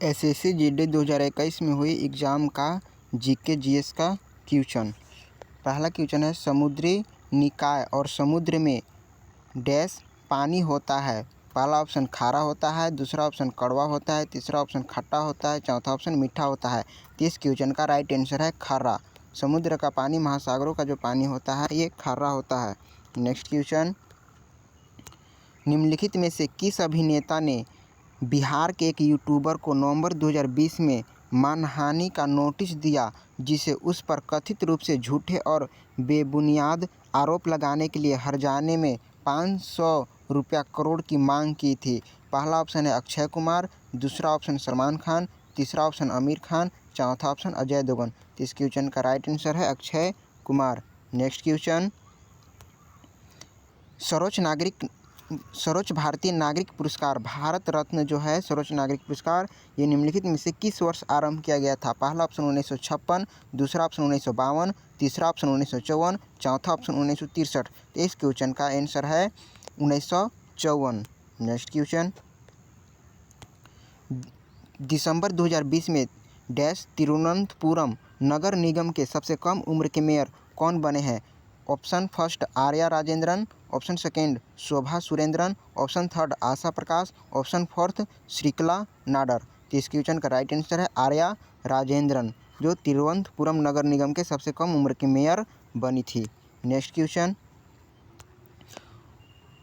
SSC GD 2021 में हुई exam का जीके जीएस का क्वेश्चन। पहला क्वेश्चन है, समुद्री निकाय और समुद्र में डैश पानी होता है। पहला ऑप्शन खारा होता है, दूसरा ऑप्शन कड़वा होता है, तीसरा ऑप्शन खट्टा होता है, चौथा ऑप्शन मीठा होता है। तो इस क्वेश्चन का राइट आंसर है खारा। समुद्र का पानी, महासागरों का जो पानी होता है ये खारा होता है। नेक्स्ट क्वेश्चन, निम्नलिखित में से किस अभिनेता ने बिहार के एक यूट्यूबर को नवंबर 2020 में मानहानि का नोटिस दिया, जिसे उस पर कथित रूप से झूठे और बेबुनियाद आरोप लगाने के लिए हर्जाने में 500 रुपया करोड़ की मांग की थी। पहला ऑप्शन है अक्षय कुमार, दूसरा ऑप्शन सलमान खान, तीसरा ऑप्शन आमिर खान, चौथा ऑप्शन अजय देवगन। तो इस क्वेश्चन का राइट आंसर है अक्षय कुमार। नेक्स्ट क्वेश्चन, सर्वोच्च भारतीय नागरिक पुरस्कार भारत रत्न जो है सर्वोच्च नागरिक पुरस्कार, ये निम्नलिखित में से किस वर्ष आरंभ किया गया था। पहला ऑप्शन 1956, दूसरा ऑप्शन 1952, तीसरा ऑप्शन 1954, चौथा ऑप्शन 1963। तो इस क्वेश्चन का आंसर है 1954। नेक्स्ट क्वेश्चन, दिसंबर 2020 में डैश तिरुवनंतपुरम नगर निगम के सबसे कम उम्र के मेयर कौन बने हैं। Option first Arya Rajendran, option second Shobha Surendran, option third Asha Prakash, option fourth Sreekala Nadar. तो इस क्वेश्चन का राइट आंसर है आर्या राजेंद्रन, जो तिरुवनंतपुरम नगर निगम के सबसे कम उम्र की मेयर बनी थी। नेक्स्ट क्वेश्चन,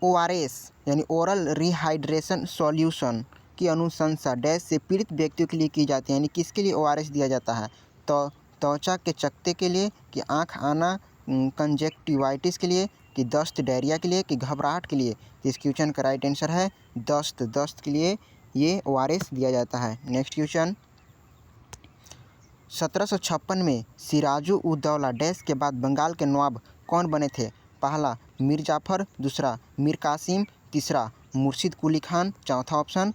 ORS यानी ओरल रिहाइड्रेशन सॉल्यूशन की अनुशंसा डैश से पीड़ित व्यक्तियों के लिए की जाती है, यानी किसके लिए ORS दिया जाता है। तो त्वचा के चकत्ते के लिए, कि आँख आना कंजक्टिवाइटिस के लिए, कि दस्त डायरिया के लिए, कि घबराहट के लिए। तो इस क्वेश्चन का राइट आंसर है दस्त के लिए ये ORS दिया जाता है। नेक्स्ट क्वेश्चन, 1756 में सिराजु उद दौला डैश के बाद बंगाल के नवाब कौन बने थे। पहला मीर जाफ़र, दूसरा मीर कासिम, तीसरा मुर्शिद कुली खान, चौथा ऑप्शन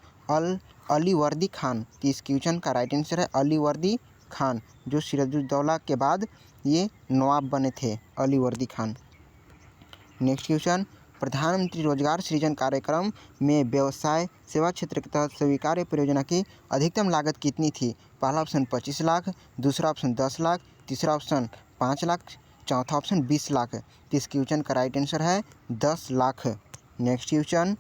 अलीवर्दी खान। तो इस क्वेश्चन का राइट आंसर है अलीवर्दी खान, जो सिराजुद्दौला के बाद ये नवाब बने थे, अलीवर्दी खान। नेक्स्ट क्वेश्चन, प्रधानमंत्री रोजगार सृजन कार्यक्रम में व्यवसाय सेवा क्षेत्र के तहत स्वीकार्य परियोजना की अधिकतम लागत कितनी थी। पहला ऑप्शन 25 लाख, दूसरा ऑप्शन 10 लाख, तीसरा ऑप्शन 5 लाख, चौथा ऑप्शन 20 लाख। तो इस क्वेश्चन का राइट आंसर है 10 लाख। नेक्स्ट क्वेश्चन,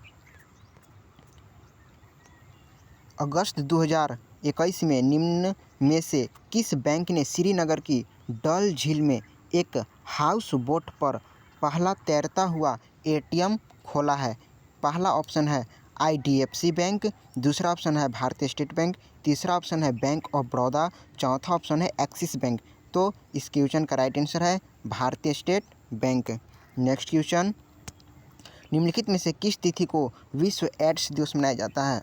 अगस्त 2021 में निम्न में से किस बैंक ने श्रीनगर की डल झील में एक हाउस बोट पर पहला तैरता हुआ ATM खोला है। पहला ऑप्शन है IDFC बैंक, दूसरा ऑप्शन है भारतीय स्टेट बैंक, तीसरा ऑप्शन है बैंक ऑफ बड़ौदा, चौथा ऑप्शन है एक्सिस बैंक। तो इस क्वेश्चन का राइट आंसर है भारतीय स्टेट बैंक। नेक्स्ट क्वेश्चन, निम्नलिखित में से किस तिथि को विश्व एड्स दिवस मनाया जाता है।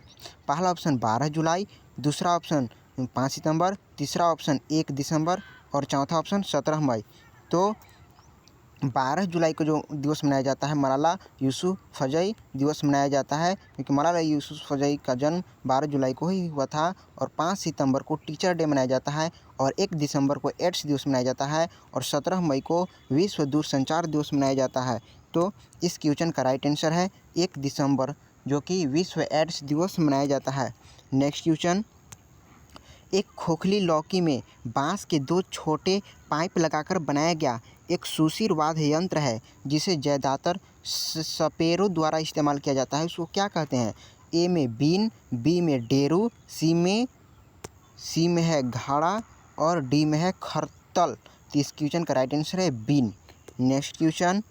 पहला ऑप्शन 12 जुलाई, दूसरा ऑप्शन 5 सितंबर, तीसरा ऑप्शन 1 दिसंबर और चौथा ऑप्शन 17 मई। तो 12 जुलाई को जो दिवस मनाया जाता है मलाला यूसुफजई दिवस मनाया जाता है, क्योंकि मलाला यूसुफजई का जन्म 12 जुलाई को ही हुआ था। और 5 सितंबर को टीचर डे मनाया जाता है, और 1 दिसंबर को एड्स दिवस मनाया जाता है, और 17 मई को विश्व दूरसंचार दिवस मनाया जाता है। तो इस क्वेश्चन का राइट आंसर है 1 दिसंबर, जो कि विश्व एड्स दिवस मनाया जाता है। नेक्स्ट क्वेश्चन, एक खोखली लौकी में बांस के 2 छोटे पाइप लगाकर बनाया गया एक सुशिर वाद्य यंत्र है, जिसे ज़्यादातर सपेरों द्वारा इस्तेमाल किया जाता है। उसको क्या कहते हैं। ए में बीन, बी में डेरू, सी में है घाड़ा और डी में है खरतल। तो इस क्वेश्चन का राइट आंसर है बीन। नेक्स्ट क्वेश्चन,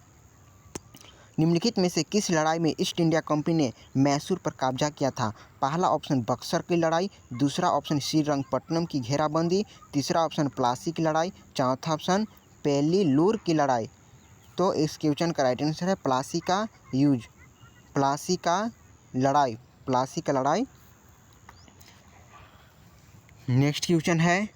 निम्नलिखित में से किस लड़ाई में ईस्ट इंडिया कंपनी ने मैसूर पर कब्जा किया था। पहला ऑप्शन बक्सर की लड़ाई, दूसरा ऑप्शन श्रीरंगपट्टनम की घेराबंदी, तीसरा ऑप्शन प्लासी की लड़ाई, चौथा ऑप्शन पेलीलूर की लड़ाई। तो इस क्वेश्चन का राइट आंसर है प्लासी का लड़ाई। नेक्स्ट क्वेश्चन है,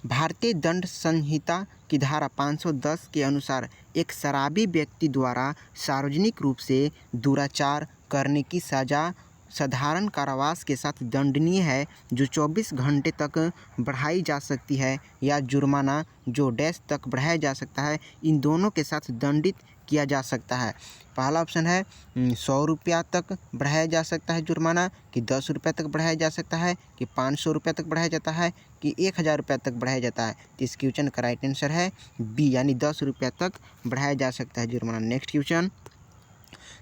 भारतीय दंड संहिता की धारा 510 के अनुसार एक शराबी व्यक्ति द्वारा सार्वजनिक रूप से दुराचार करने की सज़ा साधारण कारावास के साथ दंडनीय है जो 24 घंटे तक बढ़ाई जा सकती है, या जुर्माना जो डैश तक बढ़ाया जा सकता है, इन दोनों के साथ दंडित किया जा सकता है। पहला ऑप्शन है 100 रुपया तक बढ़ाया जा सकता है जुर्माना, कि 10 रुपया तक बढ़ाया जा सकता है, कि 500 रुपया तक बढ़ाया जाता है, कि 1000 रुपया तक बढ़ाया जाता है। तो इस क्वेश्चन का राइट आंसर है बी, यानी 10 रुपया तक बढ़ाया जा सकता है जुर्माना। नेक्स्ट क्वेश्चन,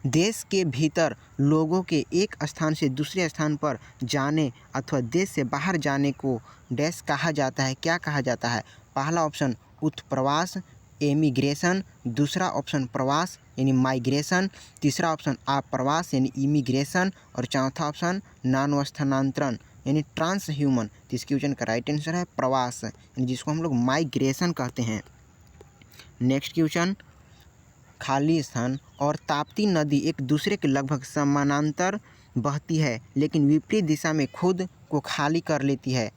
देश के भीतर लोगों के एक स्थान से दूसरे स्थान पर जाने अथवा देश से बाहर जाने को डैश कहा जाता है, क्या कहा जाता है? पहला ऑप्शन उत्प्रवास एमिग्रेशन, दूसरा ऑप्शन प्रवास यानी माइग्रेशन, तीसरा ऑप्शन आप्रवास यानी इमिग्रेशन, और चौथा ऑप्शन नानव स्थानांतरण यानी ट्रांस ह्यूमन। तो इस क्वेश्चन का राइट आंसर है प्रवास, यानी जिसको हम लोग माइग्रेशन कहते हैं। नेक्स्ट क्वेश्चन, खाली स्थान और ताप्ती नदी एक दूसरे के लगभग समानांतर बहती है लेकिन विपरीत दिशा में खुद को खाली कर लेती है।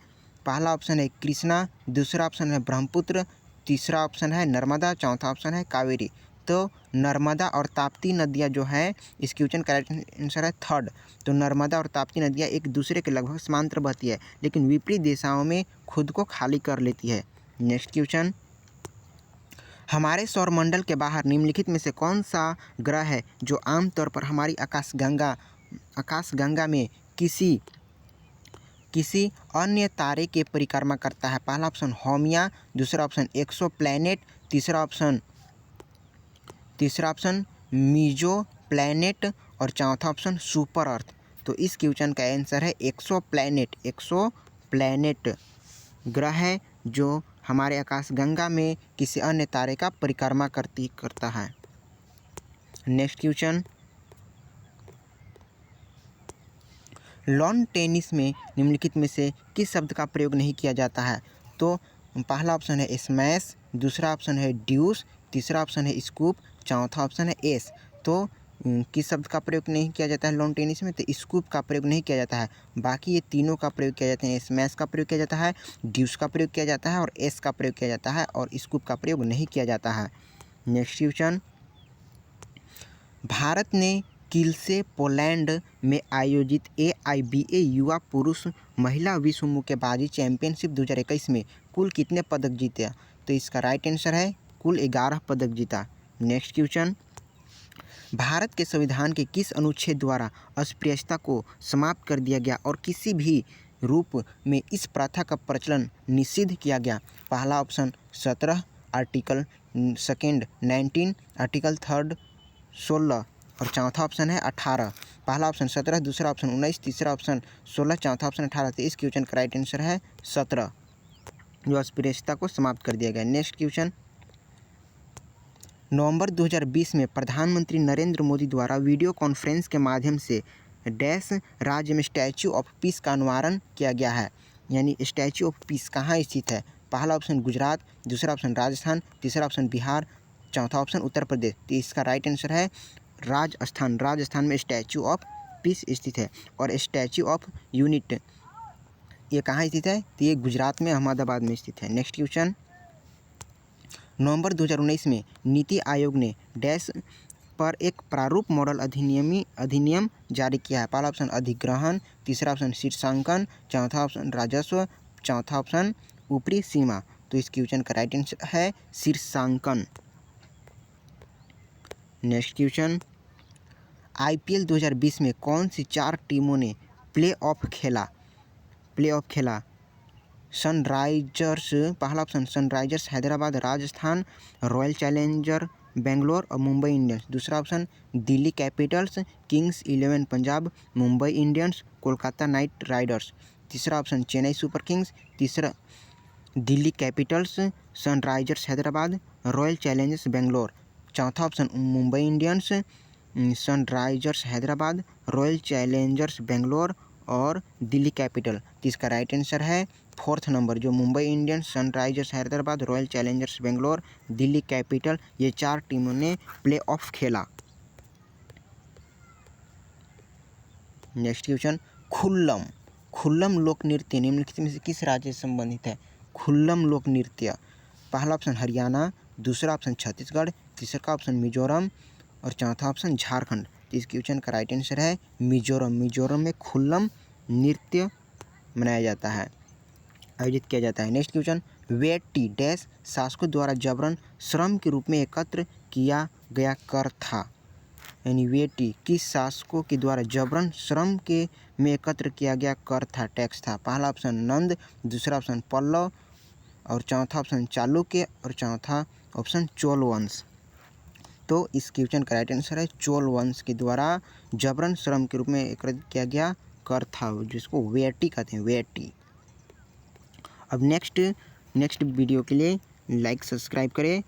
पहला ऑप्शन है कृष्णा, दूसरा ऑप्शन है ब्रह्मपुत्र, तीसरा ऑप्शन है नर्मदा, चौथा ऑप्शन है कावेरी। तो नर्मदा और ताप्ती नदियाँ जो है, इस क्वेश्चन का राइट आंसर है थर्ड। तो नर्मदा और ताप्ती नदियाँ एक दूसरे के लगभग समांतर बहती है लेकिन विपरीत दिशाओं में खुद को खाली कर लेती है। नेक्स्ट क्वेश्चन, हमारे सौरमंडल के बाहर निम्नलिखित में से कौन सा ग्रह है जो आमतौर पर हमारी आकाशगंगा में किसी अन्य तारे के परिक्रमा करता है? पहला ऑप्शन होमिया, दूसरा ऑप्शन एक्सो प्लैनेट, तीसरा ऑप्शन मीजो प्लैनेट, और चौथा ऑप्शन सुपर अर्थ। तो इस क्वेश्चन का आंसर है एक्सो प्लैनेट ग्रह है जो हमारे आकाशगंगा में किसी अन्य तारे का परिक्रमा करता है। नेक्स्ट क्वेश्चन, लॉन टेनिस में निम्नलिखित में से किस शब्द का प्रयोग नहीं किया जाता है? तो पहला ऑप्शन है स्मैश, दूसरा ऑप्शन है ड्यूस, तीसरा ऑप्शन है स्कूप, चौथा ऑप्शन है एस। तो किस शब्द का प्रयोग नहीं किया जाता है लॉन टेनिस में? तो स्कूप का प्रयोग नहीं किया जाता है। बाकी ये तीनों का प्रयोग किया जाता है। स्मैश का प्रयोग किया जाता है, ड्यूस का प्रयोग किया जाता है, और एस का प्रयोग किया जाता है, और स्कूप का प्रयोग नहीं किया जाता है। नेक्स्ट क्वेश्चन, भारत ने किल्से पोलैंड में आयोजित AIBA युवा पुरुष महिला विश्व मुक्केबाजी चैंपियनशिप 2021 में कुल कितने पदक जीते? तो इसका राइट आंसर है कुल 11 पदक जीता। नेक्स्ट क्वेश्चन, भारत के संविधान के किस अनुच्छेद द्वारा अस्पृश्यता को समाप्त कर दिया गया और किसी भी रूप में इस प्रथा का प्रचलन निषिद्ध किया गया? पहला ऑप्शन 17, आर्टिकल 2 19, आर्टिकल 3 16, और चौथा ऑप्शन है 18। पहला ऑप्शन 17, दूसरा ऑप्शन 19, तीसरा ऑप्शन 16, चौथा ऑप्शन 18। तो इस क्वेश्चन का राइट आंसर है 17, जो अस्पृश्यता को समाप्त कर दिया गया। नेक्स्ट क्वेश्चन, नवंबर 2020 में प्रधानमंत्री नरेंद्र मोदी द्वारा वीडियो कॉन्फ्रेंस के माध्यम से डैश राज्य में स्टैच्यू ऑफ पीस का अनावरण किया गया है, यानी स्टैच्यू ऑफ पीस कहाँ स्थित है? पहला ऑप्शन गुजरात, दूसरा ऑप्शन राजस्थान, तीसरा ऑप्शन बिहार, चौथा ऑप्शन उत्तर प्रदेश। तो इसका राइट आंसर है राजस्थान में स्टैच्यू ऑफ पीस स्थित है। और स्टैच्यू ऑफ यूनिट ये कहाँ स्थित है? तो ये गुजरात में अहमदाबाद में स्थित है। नेक्स्ट क्वेश्चन, नवंबर 2019 में नीति आयोग ने डैश पर एक प्रारूप मॉडल अधिनियम जारी किया है। पहला ऑप्शन अधिग्रहण, तीसरा ऑप्शन शीर्षांकन, चौथा ऑप्शन राजस्व, चौथा ऑप्शन ऊपरी सीमा। तो इस क्वेश्चन का राइट आंसर है शीर्षांकन। नेक्स्ट क्वेश्चन, IPL 2020 में कौन सी 4 टीमों ने प्लेऑफ खेला? सनराइजर्स, पहला option Sunrisers Hyderabad Rajasthan, Royal Challenger Bangalore और मुंबई इंडियंस। दूसरा option Delhi Capitals, Kings 11 Punjab, Mumbai Indians, Kolkata Knight Riders. तीसरा ऑप्शन चेन्नई सुपर किंग्स, तीसरा Delhi Capitals, Sunrisers Hyderabad, Royal Challengers Bangalore. चौथा option Mumbai Indians, Sunrisers Hyderabad, Royal Challengers Bangalore और दिल्ली कैपिटल। तो इसका राइट आंसर है फोर्थ नंबर, जो Mumbai Indians, Sunrisers Hyderabad, Royal Challengers Bangalore, Delhi Capital, ये 4 टीमों ने प्लेऑफ खेला। नेक्स्ट क्वेश्चन, खुल्लम लोक नृत्य निम्नलिखित में से किस राज्य से संबंधित है? खुल्लम लोक नृत्य, पहला ऑप्शन हरियाणा, दूसरा ऑप्शन छत्तीसगढ़, तीसरा ऑप्शन मिजोरम और चौथा ऑप्शन झारखंड। तो इस क्वेश्चन का राइट आंसर है मिजोरम। मिजोरम में खुल्लम नृत्य मनाया जाता है, आयोजित किया जाता है। नेक्स्ट क्वेश्चन, वेट्टी डैश शासकों द्वारा जबरन श्रम के रूप में एकत्र किया गया कर था। यानी वेट्टी किस शासकों के द्वारा जबरन श्रम के में एकत्र किया गया कर था, टैक्स था। पहला ऑप्शन नंद, दूसरा ऑप्शन पल्लव और चौथा ऑप्शन चालुक्य और चौथा ऑप्शन चोल वंश। तो इस क्वेश्चन का राइट आंसर है चोल वंश के द्वारा जबरन श्रम के रूप में एकत्रित किया गया कर था, जिसको वेट्टी कहते हैं, वेट्टी। अब नेक्स्ट वीडियो के लिए लाइक सब्सक्राइब करें